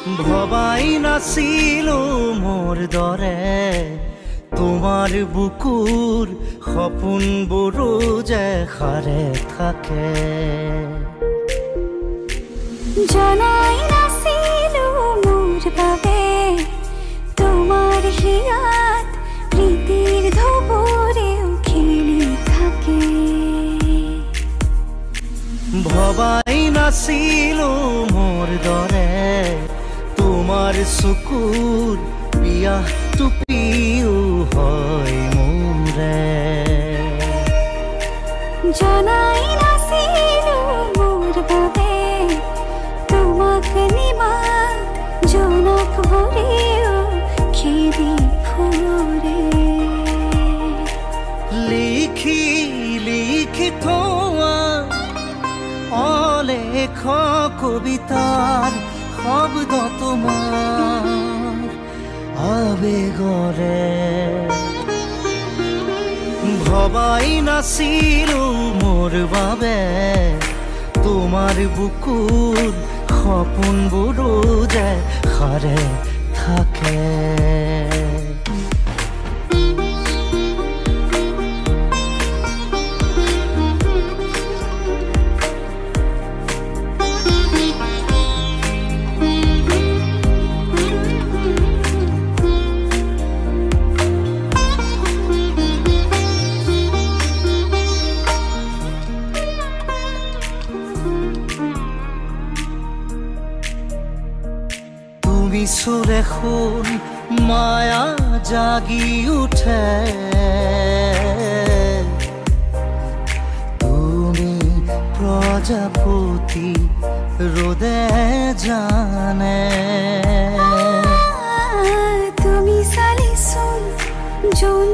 ভবাই নাছিলো মোৰ দৰে তোমাৰ বুকুৰ সপোনবোৰো যে সাৰে থাকে। জনাই নাছিলো মোৰ বাবে তোমাৰ হিয়াত প্ৰীতিৰ ধুবুৰেও খেলি থাকে। ভবাই নাছিলো মোৰ দৰে তোমাৰ চকুৰ পিয়াহ টুপিও হয় মোৰে। জনাই নাছিলো মোৰ বাবে তোমাক নিমাত জনক ভৰেও খেদি ফুৰে। লিখি লিখি থোৱা অলেখ কবিতাৰ শব্দ তোমাৰ আবেগৰে। ভবাই নাছিলো মোৰ বাবে তোমাৰ বুকুৰ সপোনবোৰো যে সাৰে থাকে। সুৰে খুন মায়া জাগি উঠে তুমি প্ৰজাপতি ৰোদে জানে। তুমি চালিছোন যোন